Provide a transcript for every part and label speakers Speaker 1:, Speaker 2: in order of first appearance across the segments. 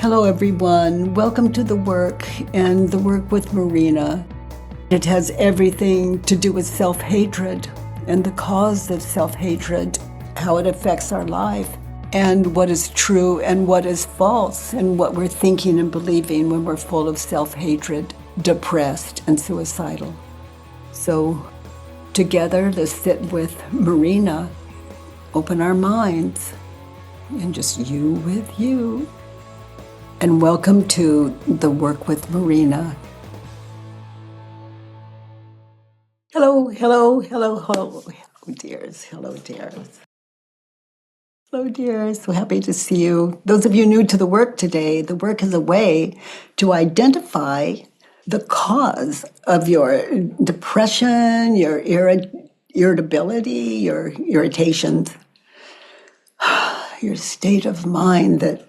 Speaker 1: Hello, everyone. Welcome to The Work and The Work with Marina. It has everything to do with self-hatred and the cause of self-hatred, how it affects our life, and what is true and what is false, and what we're thinking and believing when we're full of self-hatred, depressed, and suicidal. So together, let's sit with Marina, open our minds, and just you with you. And welcome to The Work with Marina. Hello, hello, hello, hello, hello, dears. Hello, dears. Hello, dears. So happy to see you. Those of you new to The Work today, The Work is a way to identify the cause of your depression, your irritability, your irritations, your state of mind that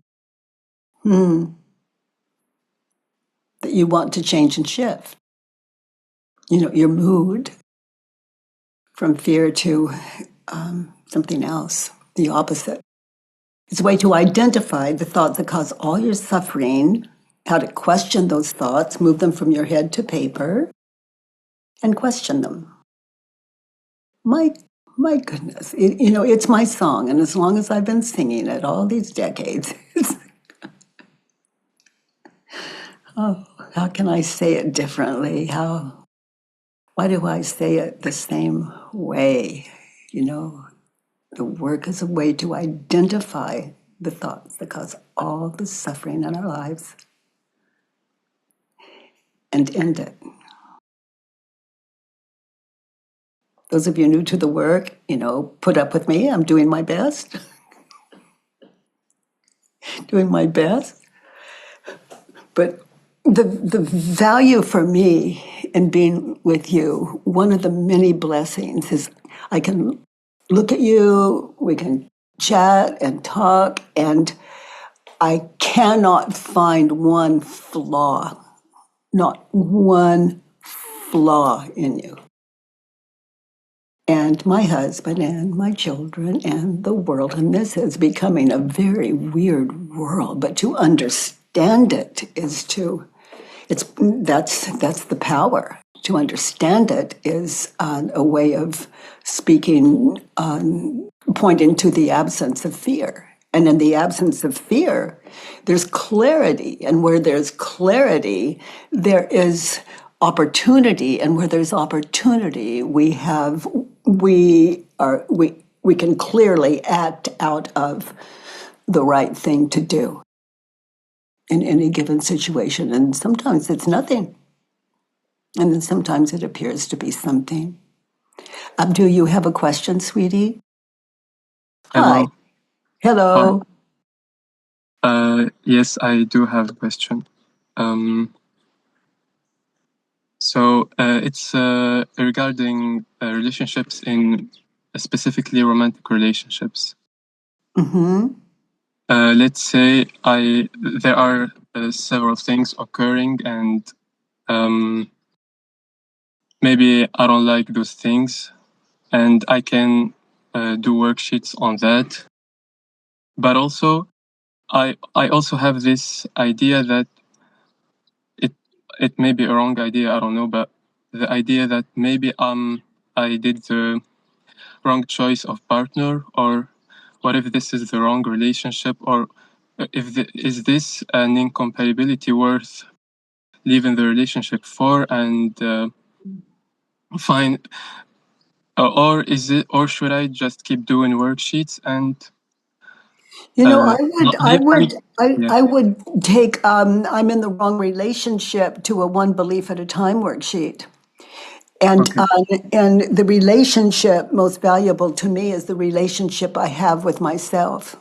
Speaker 1: you want to change and shift. You know, your mood from fear to something else, the opposite. It's a way to identify the thoughts that cause all your suffering, how to question those thoughts, move them from your head to paper, and question them. My goodness, it's my song, and as long as I've been singing it all these decades, how can I say it differently? Why do I say it the same way? The work is a way to identify the thoughts that cause all the suffering in our lives and end it. Those of you new to the work, put up with me. I'm doing my best. Doing my best. But the value for me in being with you, one of the many blessings is I can look at you, we can chat and talk, and I cannot find one flaw, not one flaw in you. And my husband and my children and the world, and this is becoming a very weird world, but to understand it is that's the power. To understand it is a way of speaking, pointing to the absence of fear. And in the absence of fear, there's clarity. And where there's clarity, there is opportunity. And where there's opportunity, we can clearly act out of the right thing to do in any given situation. And sometimes it's nothing. And then sometimes it appears to be something. Do you have a question, sweetie? Hi.
Speaker 2: Hello.
Speaker 1: Hello.
Speaker 2: Yes, I do have a question. It's regarding relationships, in specifically romantic relationships.
Speaker 1: Mm-hmm.
Speaker 2: Let's say there are several things occurring, and maybe I don't like those things, and I can do worksheets on that. But also, I also have this idea that it may be a wrong idea, I don't know, but the idea that maybe I did the wrong choice of partner, or what if this is the wrong relationship, or is this an incompatibility worth leaving the relationship for and find, or should I just keep doing worksheets and
Speaker 1: I would take I'm in the wrong relationship to a one belief at a time worksheet. And
Speaker 2: Okay.
Speaker 1: and the relationship most valuable to me is the relationship I have with myself.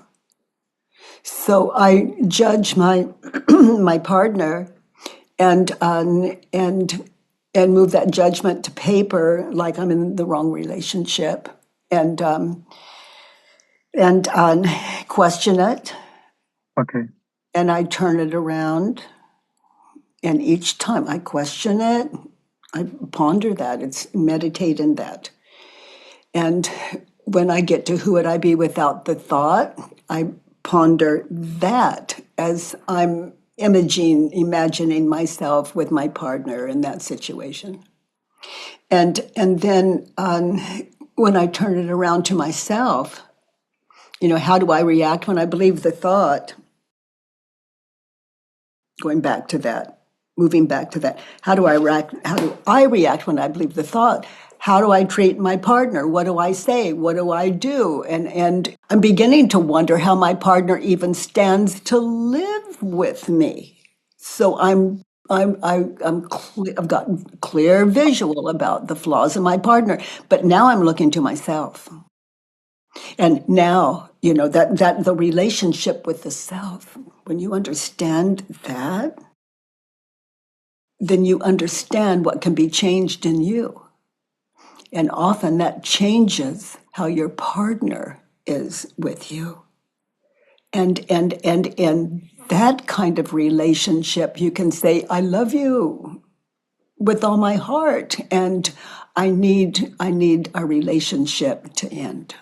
Speaker 1: So I judge my my partner and move that judgment to paper like I'm in the wrong relationship, and question it,
Speaker 2: Okay.
Speaker 1: and I turn it around. And each time I question it, I ponder that, it's meditate in that. And when I get to who would I be without the thought, I ponder that as I'm imagining myself with my partner in that situation. And then when I turn it around to myself, how do I react when I believe the thought? Going back to that, moving back to that. How do I react when I believe the thought? How do I treat my partner? What do I say? What do I do? And I'm beginning to wonder how my partner even stands to live with me. So I've gotten clear visual about the flaws in my partner, but now I'm looking to myself. And now, that the relationship with the self, when you understand that, then you understand what can be changed in you. And often that changes how your partner is with you. And that kind of relationship, you can say, I love you with all my heart, and I need our relationship to end.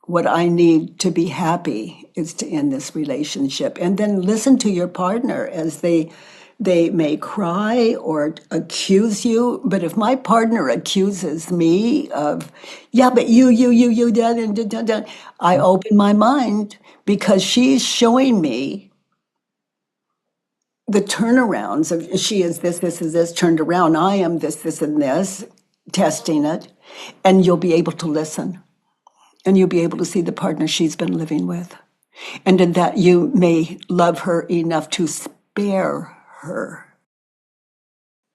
Speaker 1: What I need to be happy is to end this relationship. And then listen to your partner as they may cry or accuse you. But if my partner accuses me of, yeah, but you, da, I open my mind because she's showing me the turnarounds of she is this is this turned around. I am this, and this, testing it. And you'll be able to listen. And you'll be able to see the partner she's been living with. And in that you may love her enough to spare her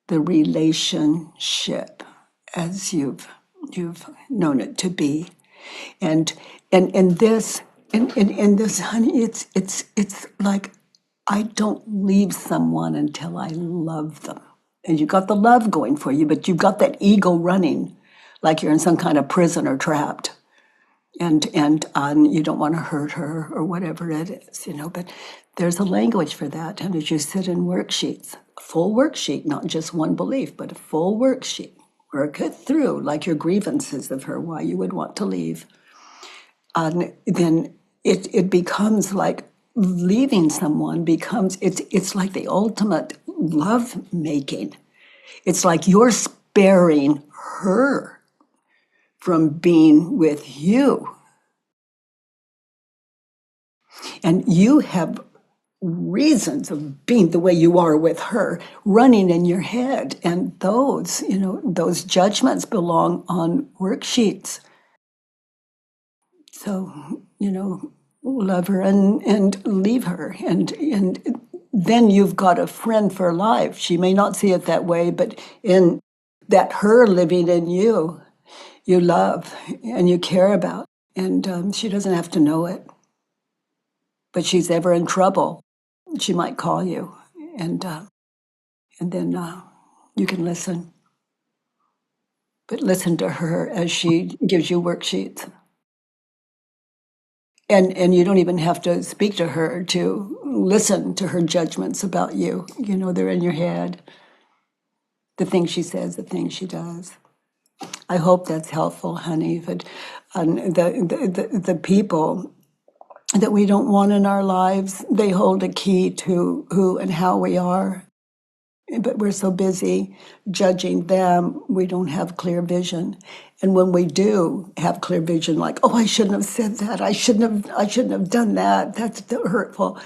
Speaker 1: the relationship as you've known it to be. And this, honey, it's like I don't leave someone until I love them. And you got the love going for you, but you've got that ego running like you're in some kind of prison or trapped. And you don't want to hurt her or whatever it is, but there's a language for that. And as you sit in worksheets, a full worksheet, not just one belief, but a full worksheet, work it through like your grievances of her, why you would want to leave. Then it becomes like leaving someone it's like the ultimate love making. It's like you're sparing her from being with you. And you have reasons of being the way you are with her running in your head. And those judgments belong on worksheets. So, love her and leave her. And then you've got a friend for life. She may not see it that way, but in that her living in you, you love and you care about. And she doesn't have to know it. But she's ever in trouble, she might call you, and then you can listen. But listen to her as she gives you worksheets. And you don't even have to speak to her to listen to her judgments about you. They're in your head. The things she says, the things she does. I hope that's helpful, honey. But the people that we don't want in our lives, they hold a key to who and how we are. But we're so busy judging them, we don't have clear vision. And when we do have clear vision, like, oh, I shouldn't have said that. I shouldn't have done that. That's hurtful.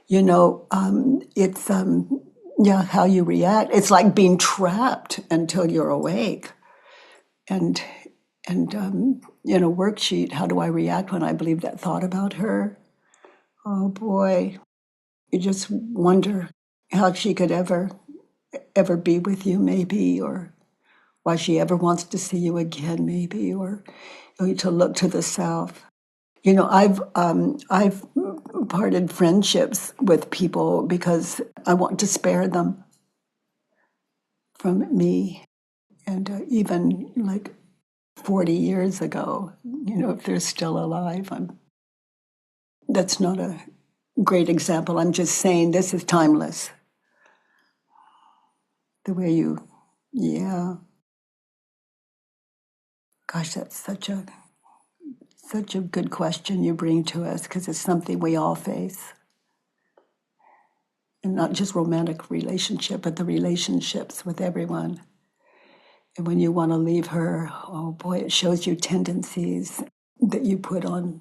Speaker 1: It's how you react. It's like being trapped until you're awake. And worksheet, how do I react when I believe that thought about her? Oh boy, you just wonder how she could ever be with you, maybe, or why she ever wants to see you again, maybe, or to look to the self. I've parted friendships with people because I want to spare them from me. And even like 40 years ago, if they're still alive, that's not a great example. I'm just saying this is timeless. The way yeah. Gosh, that's such Such a good question you bring to us, because it's something we all face. And not just romantic relationship, but the relationships with everyone. And when you want to leave her, oh boy, it shows you tendencies that you put on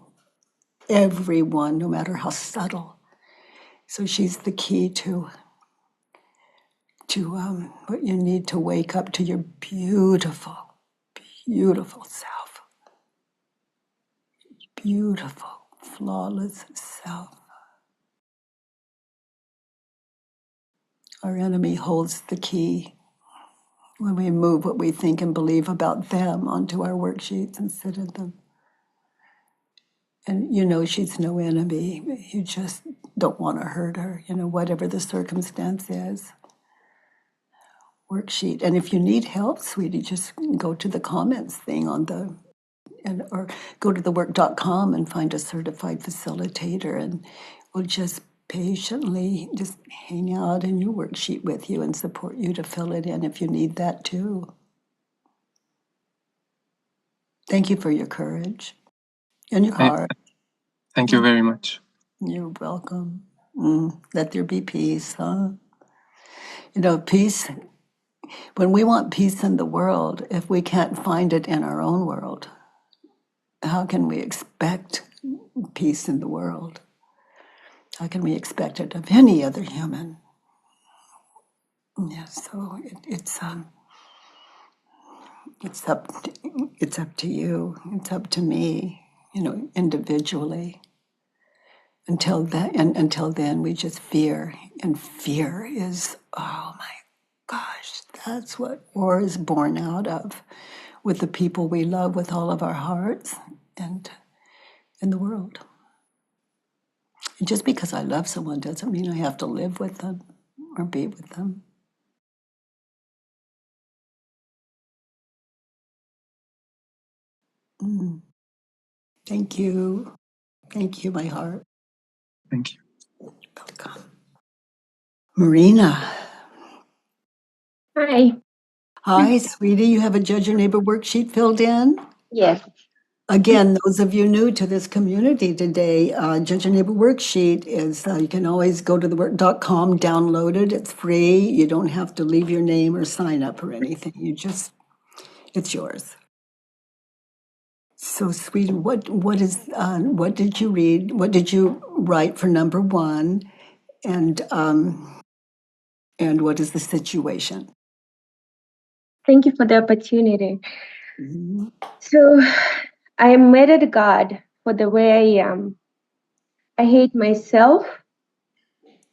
Speaker 1: everyone, no matter how subtle. So she's the key to what you need to wake up to your beautiful, beautiful self. Beautiful, flawless self. Our enemy holds the key when we move what we think and believe about them onto our worksheets and sit in them. And you know she's no enemy. You just don't want to hurt her, whatever the circumstance is. Worksheet. And if you need help, sweetie, just go to the comments thing or go to thework.com and find a certified facilitator, and we'll just patiently just hang out in your worksheet with you and support you to fill it in if you need that too. Thank you for your courage and your heart.
Speaker 2: Thank you very much.
Speaker 1: You're welcome. Let there be peace, huh? Peace. When we want peace in the world, if we can't find it in our own world, how can we expect peace in the world? How can we expect it of any other human? Yeah, so it's up to you. It's up to me, individually. Until then, we just fear, and fear is, oh my gosh, that's what war is born out of, with the people we love with all of our hearts and in the world. And just because I love someone doesn't mean I have to live with them or be with them. Thank you. Thank you, my heart.
Speaker 2: Thank you.
Speaker 1: Welcome. Marina.
Speaker 3: Hi.
Speaker 1: Hi, sweetie. You have a Judge Your Neighbor worksheet filled in?
Speaker 3: Yes.
Speaker 1: Again, those of you new to this community today, Judge Your Neighbor worksheet is, you can always go to thework.com, download it. It's free. You don't have to leave your name or sign up or anything. It's yours. So, sweetie, what did you read? What did you write for number one? And what is the situation?
Speaker 3: Thank you for the opportunity.
Speaker 1: Mm-hmm.
Speaker 3: So, I am mad at God for the way I am. I hate myself.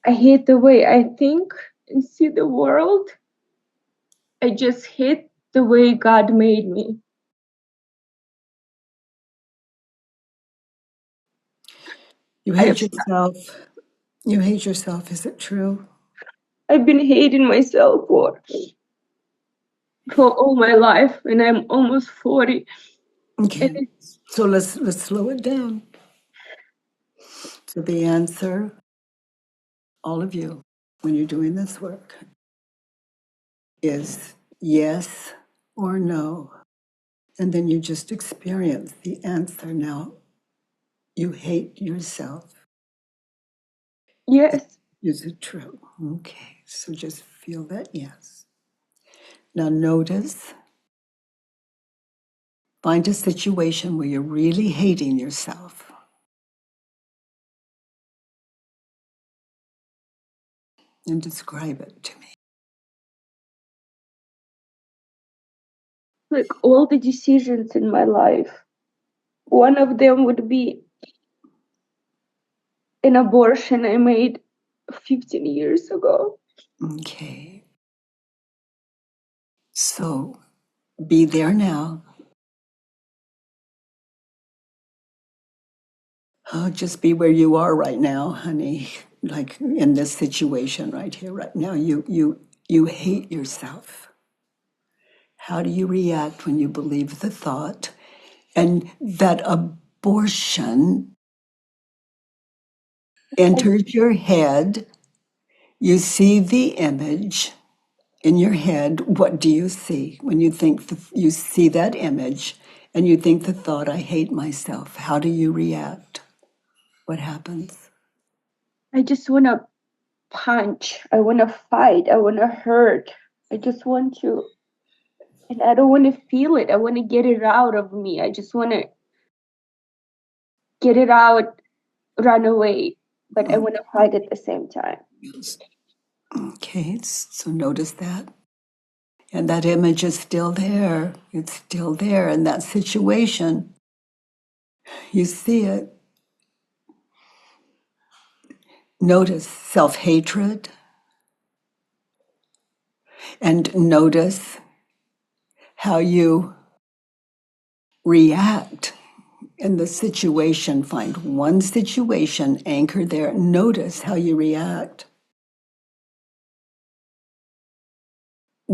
Speaker 3: I hate the way I think and see the world. I just hate the way God made me.
Speaker 1: You hate yourself. You hate yourself. Is it true?
Speaker 3: I've been hating myself for all my life, and I'm almost 40.
Speaker 1: Okay. So let's slow it down. So the answer, all of you, when you're doing this work, is yes or no. And then you just experience the answer. Now, you hate yourself.
Speaker 3: Yes.
Speaker 1: Is it true? Okay. So just feel that yes. Now notice, find a situation where you're really hating yourself. And describe it to me.
Speaker 3: Like all the decisions in my life. One of them would be an abortion I made 15 years ago.
Speaker 1: Okay. So be there now. Oh, just be where you are right now, honey. Like in this situation right here, right now. You hate yourself. How do you react when you believe the thought and that abortion enters your head? You see the image in your head, what do you see when you think you see that image and you think the thought, I hate myself? How do you react? What happens?
Speaker 3: I just want to punch. I want to fight. I want to hurt. I just want to, and I don't want to feel it. I want to get it out of me. I just want to get it out, run away, but I want to fight at the same time.
Speaker 1: Okay, so notice that. And that image is still there. It's still there in that situation. You see it. Notice self-hatred. And notice how you react in the situation. Find one situation, anchor there. Notice how you react.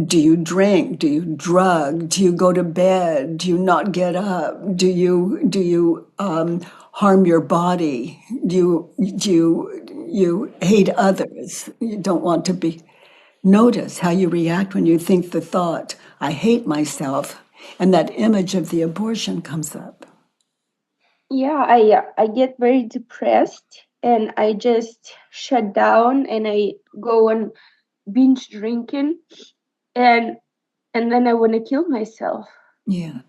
Speaker 1: Do you drink? Do you drug? Do you go to bed? Do you not get up? Do you harm your body? Do you hate others? You don't want to be. Notice how you react when you think the thought, I hate myself, and that image of the abortion comes up.
Speaker 3: Yeah, I get very depressed and I just shut down and I go on binge drinking and then I want to kill myself.
Speaker 1: Yeah.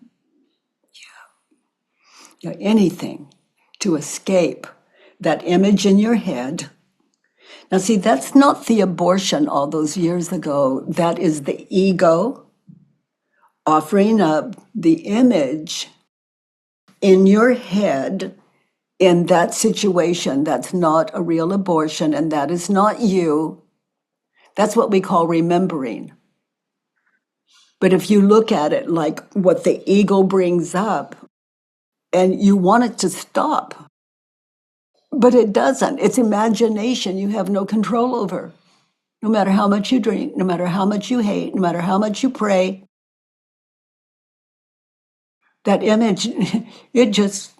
Speaker 1: Anything to escape that image in your head. Now, see, that's not the abortion all those years ago. That is the ego offering up the image in your head in that situation. That's not a real abortion, and that is not you. That's what we call remembering. But if you look at it like what the ego brings up, and you want it to stop, but it doesn't. It's imagination you have no control over. No matter how much you drink, no matter how much you hate, no matter how much you pray, that image, it just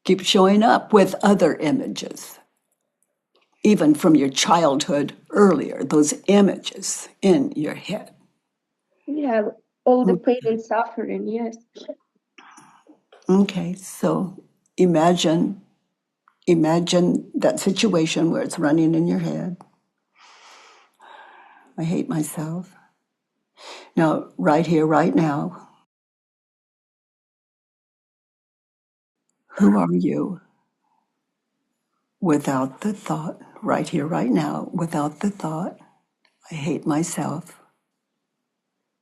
Speaker 1: keeps showing up with other images. Even from your childhood earlier, those images in your head.
Speaker 3: Yeah, all the pain and suffering, yes.
Speaker 1: Okay, so imagine that situation where it's running in your head. I hate myself. Now, right here, right now, who are you without the thought, right here, right now, without the thought, I hate myself.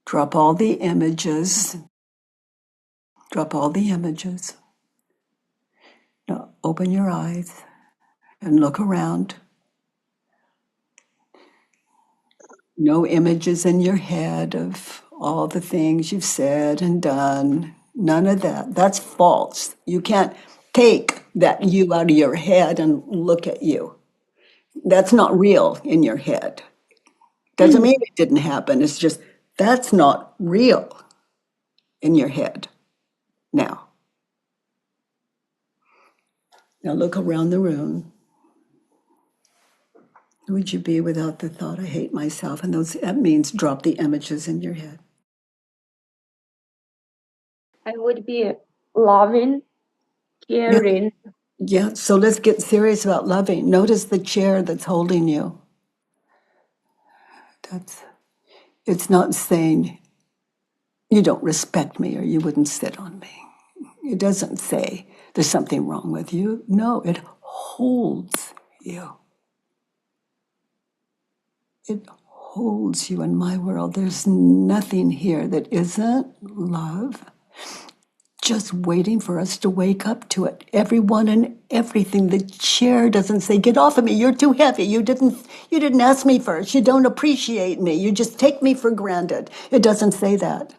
Speaker 1: Drop all the images. Drop all the images. Now, open your eyes and look around. No images in your head of all the things you've said and done. None of that. That's false. You can't take that you out of your head and look at you. That's not real in your head. Doesn't mean it didn't happen. It's just that's not real in your head now. Now look around the room. Who would you be without the thought, I hate myself? And that means drop the images in your head.
Speaker 3: I would be loving, caring.
Speaker 1: Yeah, so let's get serious about loving. Notice the chair that's holding you. It's not saying you don't respect me or you wouldn't sit on me. It doesn't say there's something wrong with you. No, it holds you. It holds you in my world. There's nothing here that isn't love. Just waiting for us to wake up to it. Everyone and everything. The chair doesn't say, get off of me, you're too heavy. You didn't ask me first. You don't appreciate me. You just take me for granted. It doesn't say that.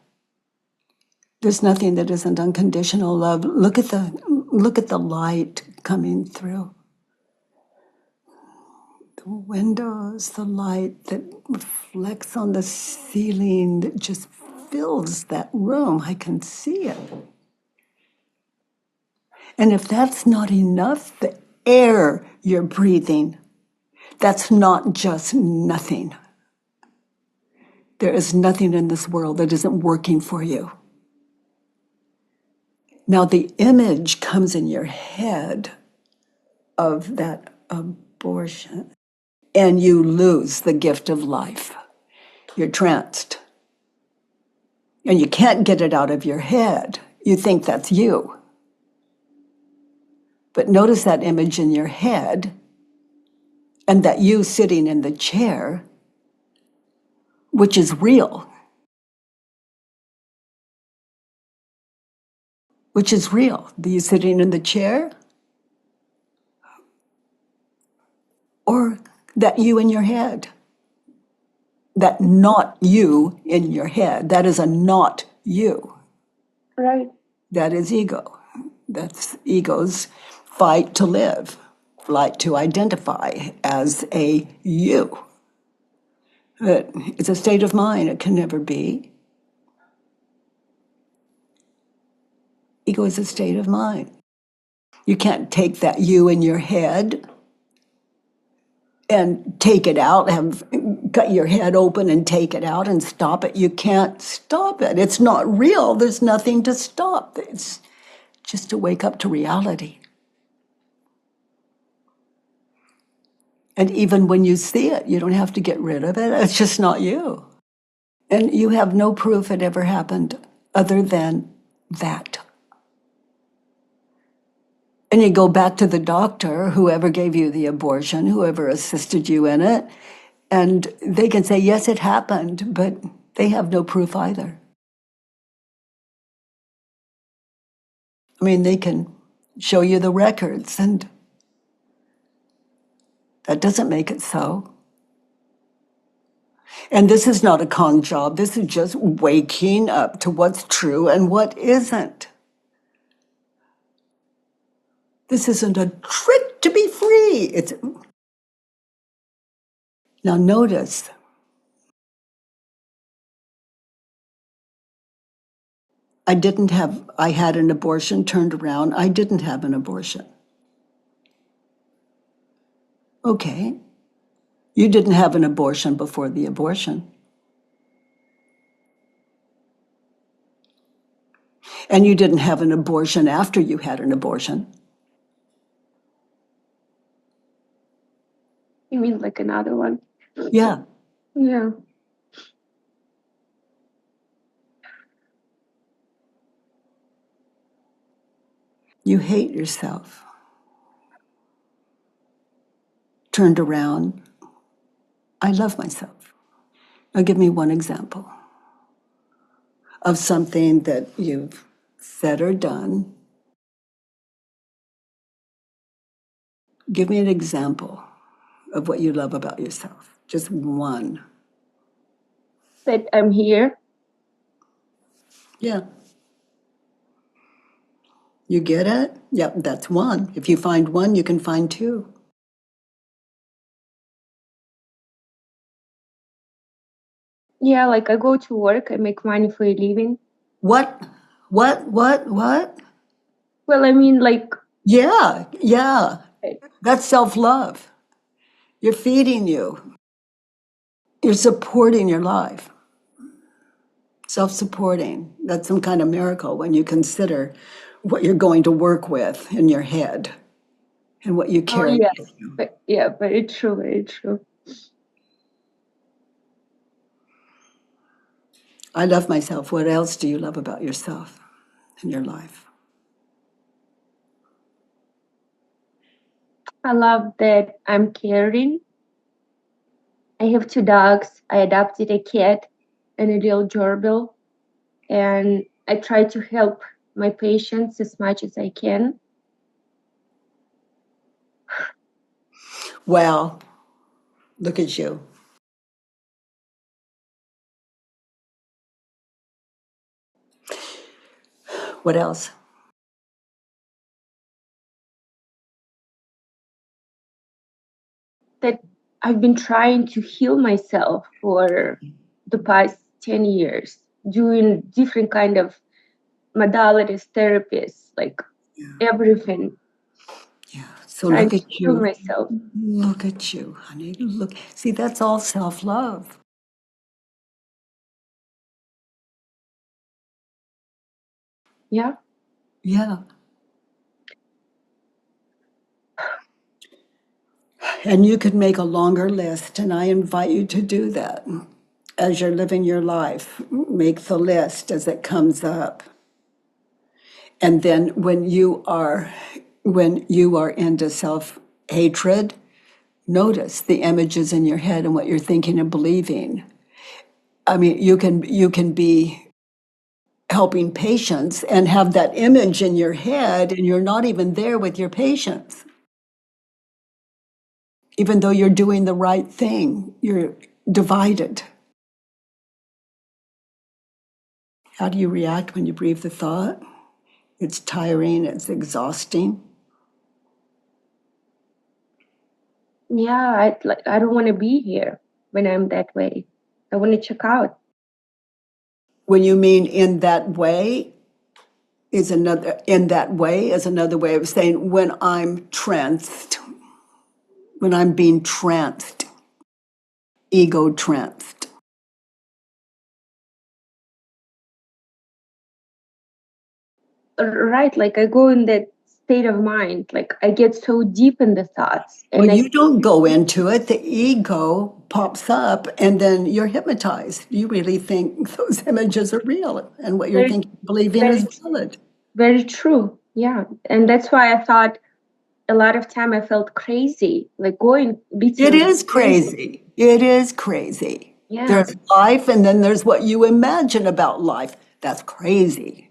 Speaker 1: There's nothing that isn't unconditional love. Look at the light coming through. The windows, the light that reflects on the ceiling that just fills that room. I can see it. And if that's not enough, the air you're breathing, that's not just nothing. There is nothing in this world that isn't working for you. Now, the image comes in your head of that abortion, and you lose the gift of life. You're tranced. And you can't get it out of your head. You think that's you. But notice that image in your head and that you sitting in the chair, which is real. Which is real. The you sitting in the chair or that you in your head. That not you in your head. That is a not you.
Speaker 3: Right.
Speaker 1: That is ego. That's ego's fight to live, fight to identify as a you. It's a state of mind. It can never be. Ego is a state of mind. You can't take that you in your head and take it out, cut your head open and take it out and stop it. You can't stop it. It's not real. There's nothing to stop. It's just to wake up to reality. And even when you see it, you don't have to get rid of it. It's just not you. And you have no proof it ever happened other than that. And you go back to the doctor, whoever gave you the abortion, whoever assisted you in it, and they can say, yes, it happened, but they have no proof either. I mean, they can show you the records, and that doesn't make it so. And this is not a con job. This is just waking up to what's true and what isn't. This isn't a trick to be free. Now notice, I had an abortion, turned around, I didn't have an abortion. Okay. You didn't have an abortion before the abortion. And you didn't have an abortion after you had an abortion.
Speaker 3: You mean like another one?
Speaker 1: Yeah.
Speaker 3: Yeah.
Speaker 1: You hate yourself. Turned around. I love myself. Now give me one example of something that you've said or done. Give me an example of what you love about yourself. Just one.
Speaker 3: That I'm here.
Speaker 1: Yeah. You get it? Yep, that's one. If you find one, you can find two.
Speaker 3: Yeah, like I go to work, I make money for a living.
Speaker 1: What? What?
Speaker 3: Well, I mean, like,
Speaker 1: Yeah. That's self-love. You're feeding you. You're supporting your life. Self-supporting. That's some kind of miracle when you consider what you're going to work with in your head and what you carry.
Speaker 3: oh, yes. But yeah, very true, very true.
Speaker 1: I love myself. What else do you love about yourself in your life?
Speaker 3: I love that I'm caring. I have 2 dogs. I adopted a cat and a little gerbil. And I try to help my patients as much as I can.
Speaker 1: Well, look at you. What else?
Speaker 3: That I've been trying to heal myself for the past 10 years, doing different kind of modalities, therapies, like everything.
Speaker 1: Yeah. So
Speaker 3: Trying
Speaker 1: look
Speaker 3: to
Speaker 1: at
Speaker 3: heal
Speaker 1: you.
Speaker 3: myself.
Speaker 1: Look at you, honey. Look. See, that's all self-love.
Speaker 3: Yeah.
Speaker 1: Yeah. And you could make a longer list, and I invite you to do that as you're living your life. Make the list as it comes up. And then when you are into self-hatred, notice the images in your head and what you're thinking and believing. I mean, you can be helping patients and have that image in your head, and you're not even there with your patients. Even though you're doing the right thing, you're divided. How do you react when you breathe the thought? It's tiring, it's exhausting.
Speaker 3: Yeah, I don't want to be here when I'm that way. I want to check out.
Speaker 1: When you mean in that way, is another way of saying when I'm tranced, when I'm being tranced, ego tranced.
Speaker 3: Right, like I go in that state of mind, like I get so deep in the thoughts,
Speaker 1: Well,
Speaker 3: and I
Speaker 1: you don't go into it. The ego pops up and then you're hypnotized. You really think those images are real and what you're
Speaker 3: very,
Speaker 1: thinking, believing
Speaker 3: very,
Speaker 1: is valid.
Speaker 3: very true. Yeah, and that's why I thought a lot of time I felt crazy, like going
Speaker 1: It
Speaker 3: literally
Speaker 1: is
Speaker 3: crazy.
Speaker 1: crazy. It is crazy.
Speaker 3: Yeah,
Speaker 1: There's life and then there's what you imagine about life. That's crazy.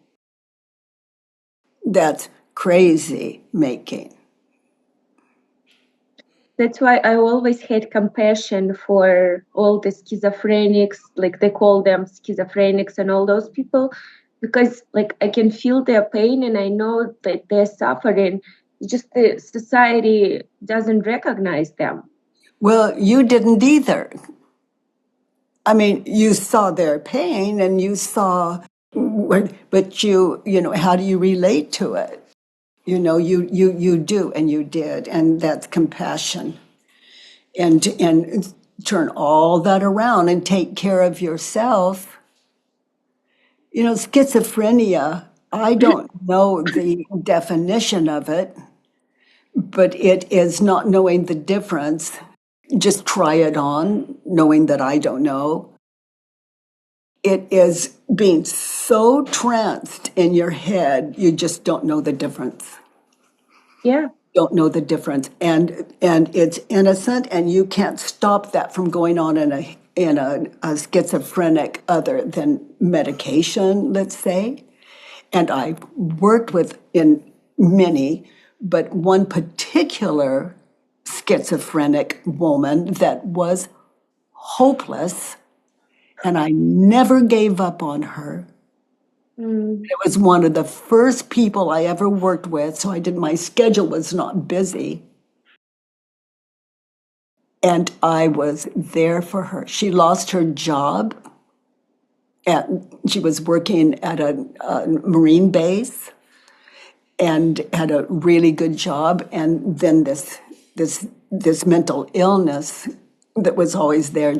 Speaker 1: That's crazy making.
Speaker 3: that's why I always had compassion for all the schizophrenics, like they call them schizophrenics and all those people, because like I can feel their pain and I know that they're suffering. It's just the society doesn't recognize them.
Speaker 1: Well, you didn't either. I mean, you saw their pain and you saw, but how do you relate to it? You do and you did, and that's compassion. And turn all that around and take care of yourself. Schizophrenia, I don't know the definition of it, but it is not knowing the difference. Just try it on, knowing that I don't know. It is being so tranced in your head, you just don't know the difference.
Speaker 3: Yeah,
Speaker 1: Don't know the difference, and it's innocent, and you can't stop that from going on in a schizophrenic other than medication, let's say. And I worked with in many, but one particular schizophrenic woman that was hopeless, and I never gave up on her.
Speaker 3: mm,
Speaker 1: It was one of the first people I ever worked with, so my schedule was not busy. And I was there for her. She lost her job. She was working at a Marine base and had a really good job. And then this mental illness that was always there,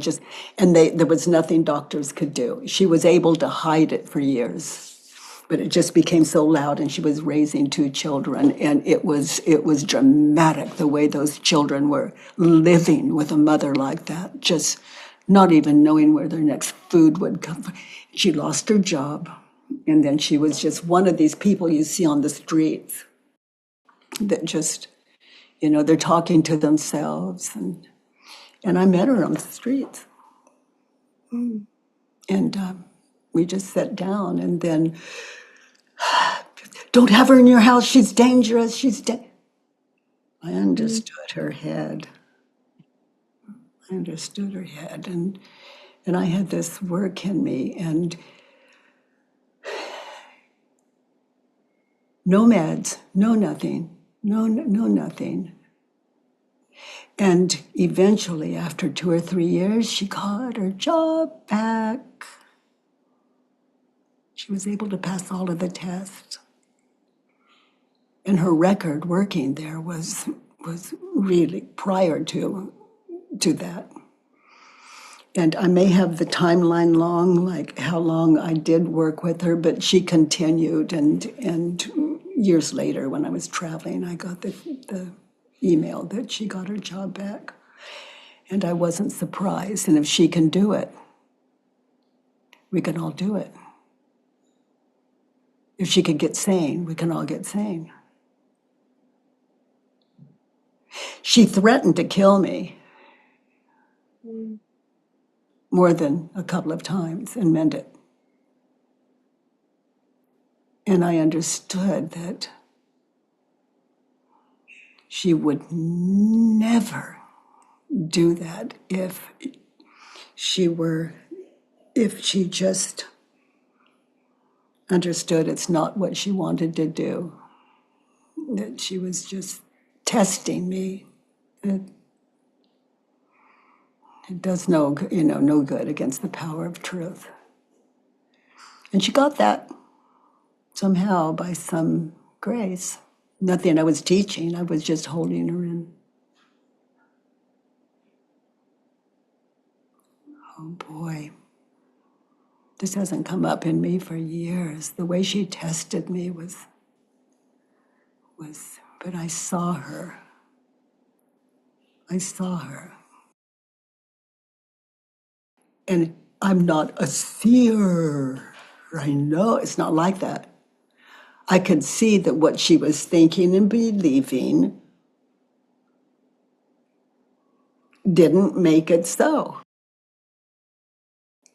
Speaker 1: and there was nothing doctors could do. She was able to hide it for years. But it just became so loud, and she was raising two children, and it was dramatic the way those children were living with a mother like that, just not even knowing where their next food would come from. She lost her job, and then she was just one of these people you see on the streets that just, they're talking to themselves, and I met her on the streets, and we just sat down, and then, don't have her in your house. She's dangerous. I
Speaker 3: mm.
Speaker 1: understood her head. And I had this work in me, and no meds, no nothing, no nothing. And eventually, after 2 or 3 years, she got her job back. She was able to pass all of the tests. And her record working there was really prior to that. And I may have the timeline long, like how long I did work with her, but she continued. And years later, when I was traveling, I got the email that she got her job back. And I wasn't surprised. And if she can do it, we can all do it. If she could get sane, we can all get sane. She threatened to kill me more than a couple of times and meant it. And I understood that she would never do that if she just understood it's not what she wanted to do, that she was just testing me. It does no good against the power of truth. And she got that somehow by some grace. Nothing I was teaching, I was just holding her in. Oh boy. This hasn't come up in me for years. The way she tested me was, but I saw her. I saw her. And I'm not a seer. I know it's not like that. I could see that what she was thinking and believing didn't make it so.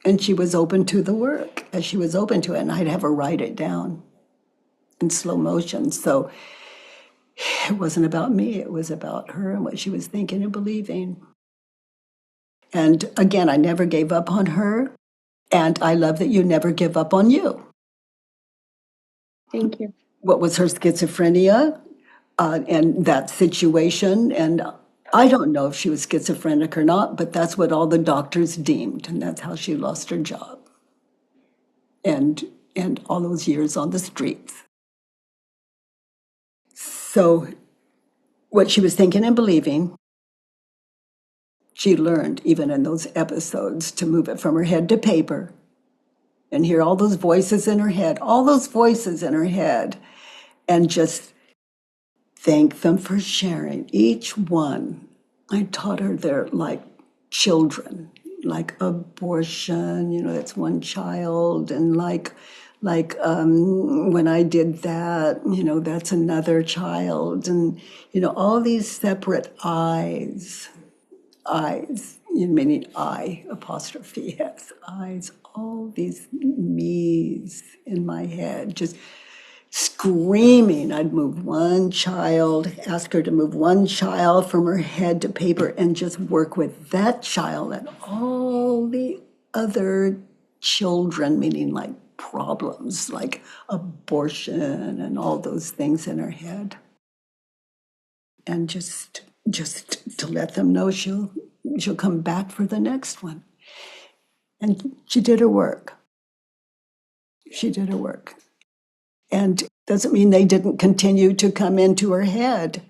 Speaker 1: And she was open to the work, as she was open to it, and I'd have her write it down in slow motion. So it wasn't about me, it was about her and what she was thinking and believing. And again, I never gave up on her, and I love that you never give up on you.
Speaker 3: Thank you.
Speaker 1: What was her schizophrenia and that situation? And I don't know if she was schizophrenic or not, but that's what all the doctors deemed, and that's how she lost her job. And all those years on the streets. So what she was thinking and believing, she learned, even in those episodes, to move it from her head to paper and hear all those voices in her head, and just thank them for sharing. Each one, I taught her they're like children, like abortion, that's one child, and like when I did that, that's another child, and all these separate eyes, meaning I apostrophe S, eyes, all these me's in my head, just screaming. I'd move one child, ask her to move one child from her head to paper and just work with that child and all the other children, meaning like problems, like abortion and all those things in her head. And just to let them know she'll come back for the next one. And she did her work. And doesn't mean they didn't continue to come into her head,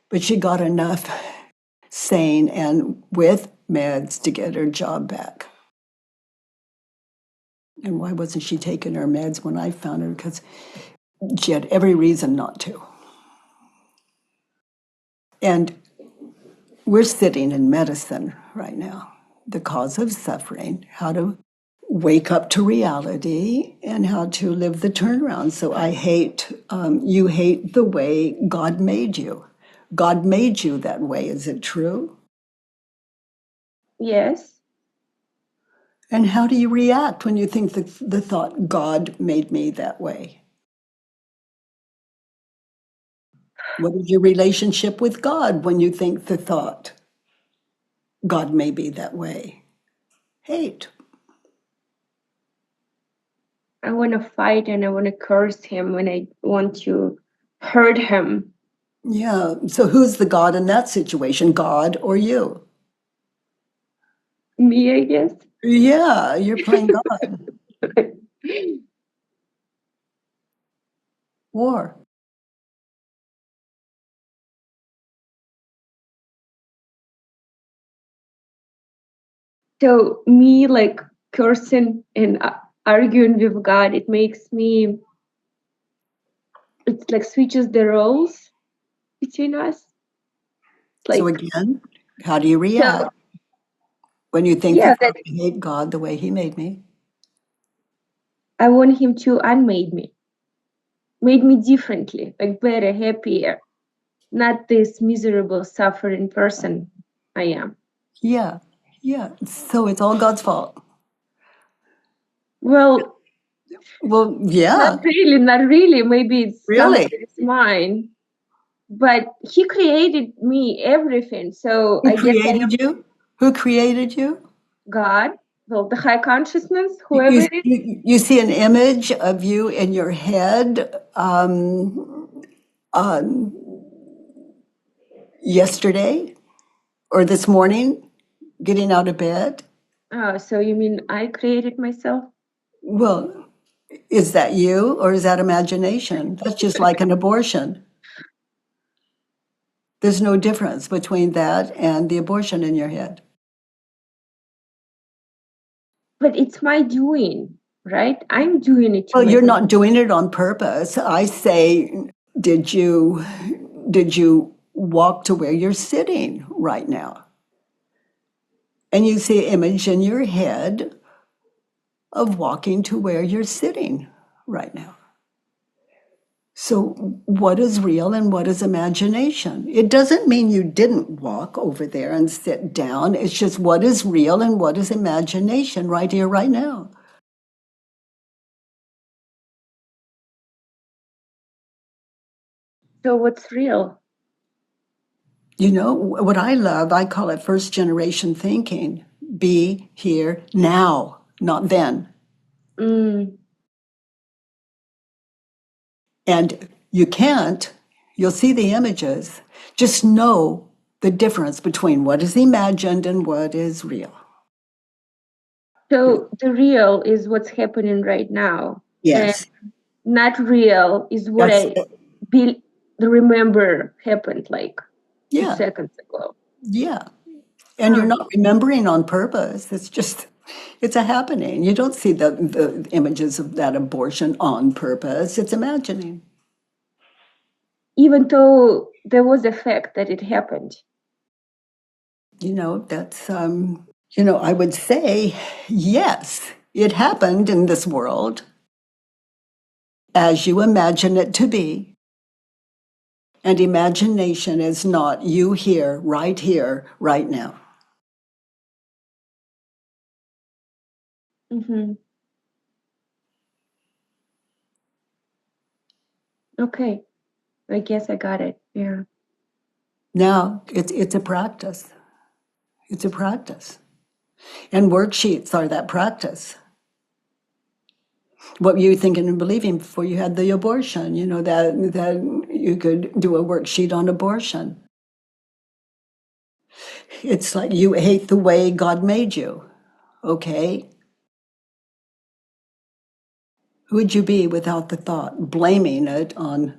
Speaker 1: but she got enough sane and with meds to get her job back. And why wasn't she taking her meds when I found her? Because she had every reason not to. And we're sitting in medicine right now, the cause of suffering, how to wake up to reality and how to live the turnaround. So I hate, you hate the way God made you. God made you that way, is it true?
Speaker 3: Yes.
Speaker 1: And how do you react when you think the thought, God made me that way? What is your relationship with God when you think the thought, God may be that way? Hate.
Speaker 3: I want to fight and I want to curse him and I want to hurt him.
Speaker 1: Yeah. So who's the God in that situation, God or you?
Speaker 3: Me, I guess.
Speaker 1: Yeah, you're playing God. War.
Speaker 3: So me like cursing and arguing with God, it makes me, it's like switches the roles between us.
Speaker 1: So
Speaker 3: Like,
Speaker 1: again, how do you
Speaker 3: so
Speaker 1: react when you think
Speaker 3: yeah,
Speaker 1: that
Speaker 3: that
Speaker 1: I hate God the way he made me?
Speaker 3: I want him to unmade me, made me differently, like better, happier, not this miserable, suffering person I am.
Speaker 1: Yeah. Yeah. So it's all God's fault.
Speaker 3: Well,
Speaker 1: Well,
Speaker 3: not
Speaker 1: yeah,
Speaker 3: really, not really. Maybe it's some of
Speaker 1: really.
Speaker 3: it is mine, but he created me, everything. So
Speaker 1: Who
Speaker 3: I guess I
Speaker 1: created
Speaker 3: am
Speaker 1: you? Who created you?
Speaker 3: God. Well, the high consciousness,
Speaker 1: You,
Speaker 3: whoever
Speaker 1: you,
Speaker 3: it is.
Speaker 1: you see an image of you in your head yesterday or this morning, getting out of bed.
Speaker 3: Oh, so you mean I created myself?
Speaker 1: Well, is that you or is that imagination? That's just like an abortion. There's no difference between that and the abortion in your head.
Speaker 3: But it's my doing, right? I'm doing it to
Speaker 1: Well, you're
Speaker 3: myself.
Speaker 1: not doing it on purpose. I say, did you walk to where you're sitting right now? And you see an image in your head of walking to where you're sitting right now. So, what is real and what is imagination? It doesn't mean you didn't walk over there and sit down. It's just what is real and what is imagination right here, right now.
Speaker 3: So what's real?
Speaker 1: You know, what I love, I call it first generation thinking. Be here now, not then.
Speaker 3: Mm.
Speaker 1: And you can't, you'll see the images, just know the difference between what is imagined and what is real.
Speaker 3: So the real is what's happening right now, and
Speaker 1: Yes,
Speaker 3: not real is what
Speaker 1: that's
Speaker 3: I be, remember happened like two
Speaker 1: yeah,
Speaker 3: seconds ago.
Speaker 1: yeah. And you're
Speaker 3: Huh.
Speaker 1: not remembering on purpose. It's just, it's a happening. You don't see the images of that abortion on purpose. It's imagining.
Speaker 3: Even though there was a fact that it happened.
Speaker 1: You know, that's, I would say, yes, it happened in this world as you imagine it to be. And imagination is not you here, right now.
Speaker 3: Mm-hmm. Okay, I guess I got it. Yeah.
Speaker 1: Now, it's a practice. It's a practice. And worksheets are that practice. What were you thinking and believing before you had the abortion? You know, that you could do a worksheet on abortion. It's like you hate the way God made you. Okay. Who would you be without the thought, blaming it on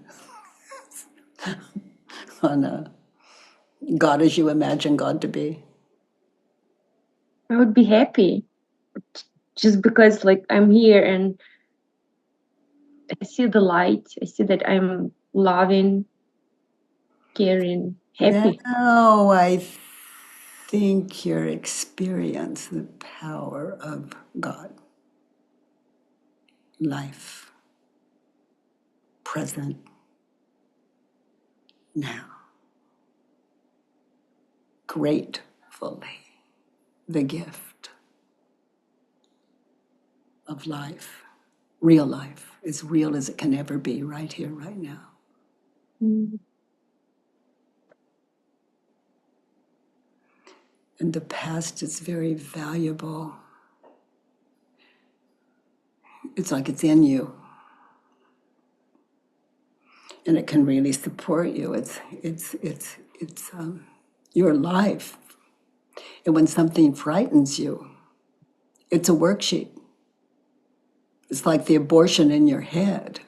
Speaker 1: God as you imagine God to be?
Speaker 3: I would be happy just because like I'm here and I see the light. I see that I'm loving, caring, happy.
Speaker 1: Now I think you experience the power of God, life, present, now, gratefully, the gift of life, real life, as real as it can ever be, right here, right now.
Speaker 3: Mm.
Speaker 1: And the past is very valuable. It's like it's in you. And it can really support you. It's your life. And when something frightens you, it's a worksheet. It's like the abortion in your head.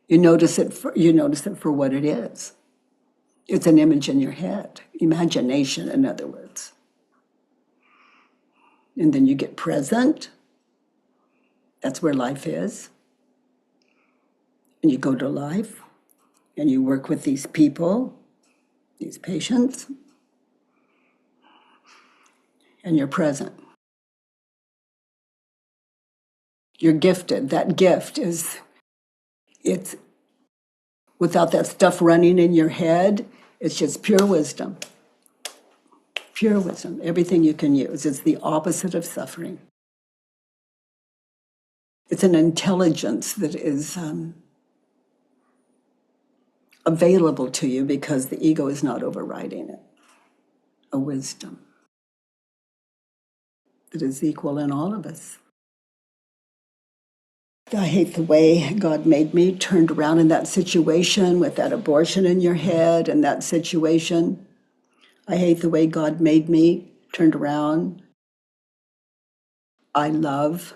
Speaker 1: You notice it for what it is. It's an image in your head, imagination, in other words. And then you get present. That's where life is. And you go to life and you work with these people, these patients, and you're present. You're gifted. That gift is, it's without that stuff running in your head, it's just pure wisdom. Pure wisdom. Everything you can use. It's the opposite of suffering. It's an intelligence that is available to you because the ego is not overriding it. A wisdom that is equal in all of us. I hate the way God made me, turned around in that situation with that abortion in your head and that situation. I hate the way God made me, turned around. I love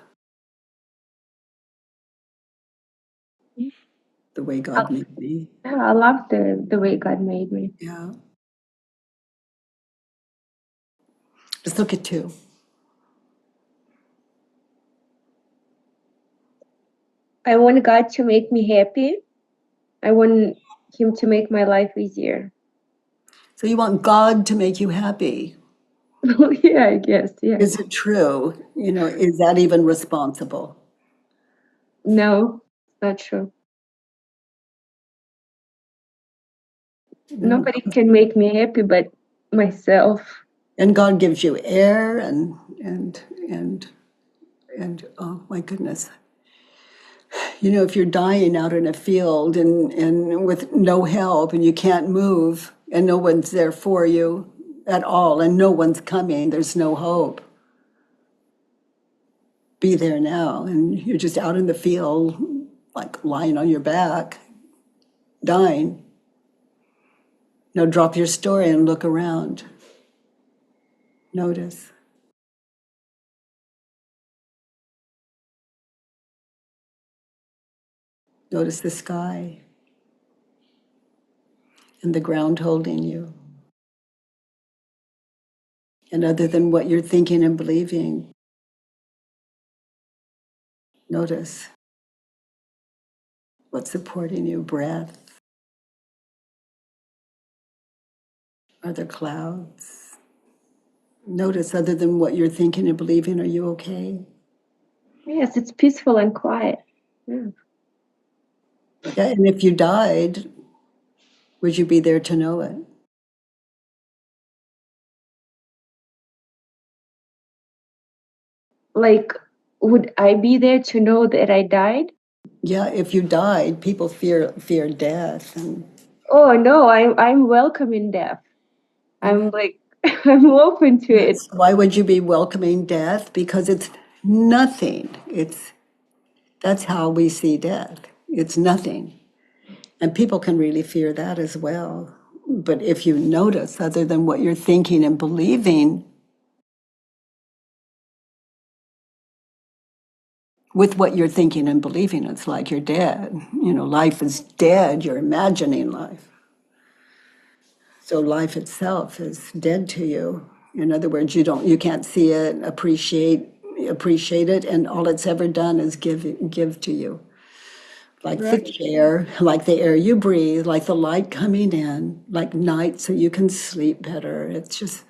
Speaker 1: the way God made me.
Speaker 3: Yeah, I love the way God made me.
Speaker 1: Yeah. Just look at two.
Speaker 3: I want God to make me happy. I want Him to make my life easier.
Speaker 1: So you want God to make you happy.
Speaker 3: Yeah, I guess. Yeah.
Speaker 1: Is it true? Is that even responsible?
Speaker 3: No, not true.
Speaker 1: No.
Speaker 3: Nobody can make me happy but myself.
Speaker 1: And God gives you air and oh my goodness. If you're dying out in a field and with no help and you can't move and no one's there for you at all and no one's coming, there's no hope. Be there now. And you're just out in the field, like lying on your back, dying. Drop your story and look around. Notice. Notice the sky and the ground holding you. And other than what you're thinking and believing, notice what's supporting you. Breath. Are there clouds? Notice other than what you're thinking and believing, are you okay?
Speaker 3: Yes, it's peaceful and quiet. Yeah.
Speaker 1: Yeah, and if you died, would you be there to know it?
Speaker 3: Like, would I be there to know that I died?
Speaker 1: Yeah, if you died, people fear death.
Speaker 3: Oh no, I'm welcoming death. I'm like I'm open to it.
Speaker 1: Why would you be welcoming death? Because it's nothing. That's how we see death. It's nothing. And people can really fear that as well. But if you notice, other than what you're thinking and believing, with what you're thinking and believing, it's like you're dead. Life is dead. You're imagining life. So life itself is dead to you. In other words, you can't see it, appreciate it, and all it's ever done is give to you. Like the chair, like the air you breathe, like the light coming in, like night so you can sleep better. It's just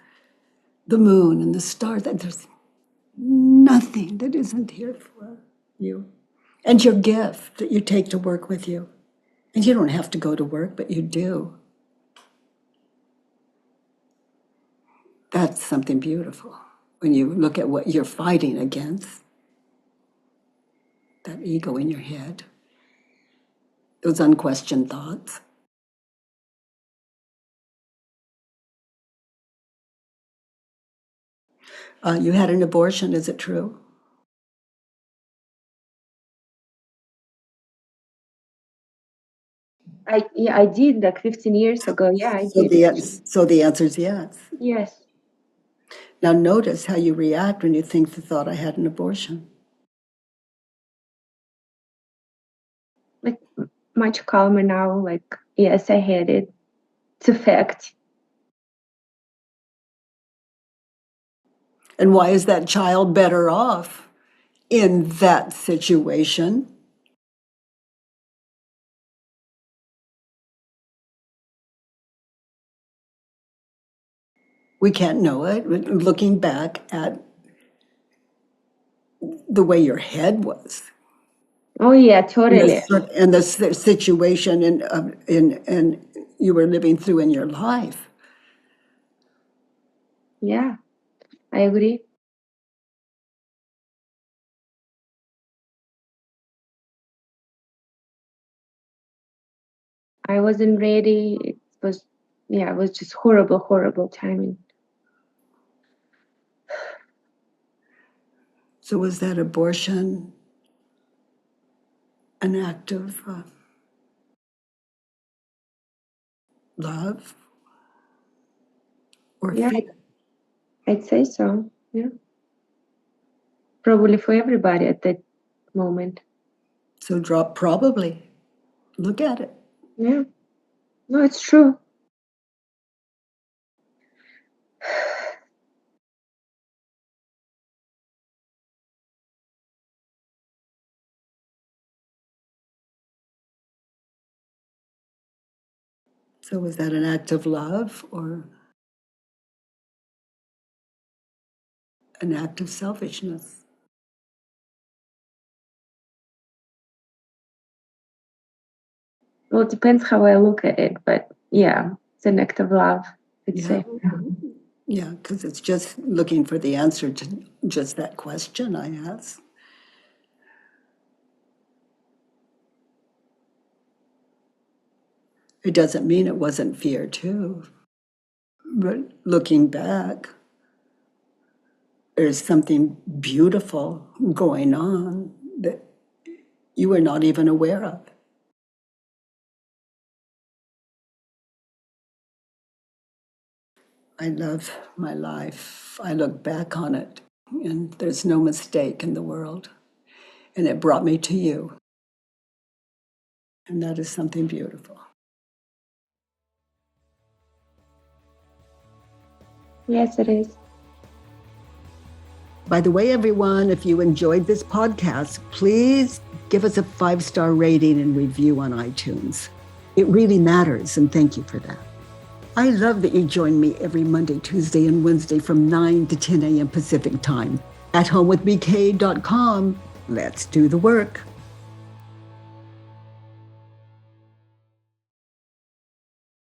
Speaker 1: the moon and the stars. That there's nothing that isn't here for you. And your gift that you take to work with you. And you don't have to go to work, but you do. That's something beautiful. When you look at what you're fighting against, that ego in your head, those unquestioned thoughts. You had an abortion, is it true?
Speaker 3: I did like 15 years ago. Yeah, I did.
Speaker 1: So the answer is yes.
Speaker 3: Yes.
Speaker 1: Now notice how you react when you think the thought, I had an abortion.
Speaker 3: Like much calmer now. Like, yes, I had it. It's a fact.
Speaker 1: And why is that child better off in that situation? We can't know it. Looking back at the way your head was.
Speaker 3: Oh yeah, totally.
Speaker 1: And the situation in you were living through in your life.
Speaker 3: Yeah, I agree. I wasn't ready. It was just horrible timing.
Speaker 1: So was that abortion an act of love or
Speaker 3: Yeah,
Speaker 1: fear?
Speaker 3: I'd say so. Yeah. Probably for everybody at that moment.
Speaker 1: So drop probably. Look at it.
Speaker 3: Yeah. No, it's true.
Speaker 1: So was that an act of love or an act of selfishness?
Speaker 3: Well, it depends how I look at it, but yeah, it's an act of love, I'd say.
Speaker 1: Yeah, because it's just looking for the answer to just that question I asked. It doesn't mean it wasn't fear too. But looking back, there's something beautiful going on that you were not even aware of. I love my life. I look back on it, and there's no mistake in the world. And it brought me to you. And that is something beautiful.
Speaker 3: Yes, it is.
Speaker 1: By the way, everyone, if you enjoyed this podcast, please give us a 5-star rating and review on iTunes. It really matters, and thank you for that. I love that you join me every Monday, Tuesday, and Wednesday from 9 to 10 a.m. Pacific time at homewithbk.com. Let's do the work.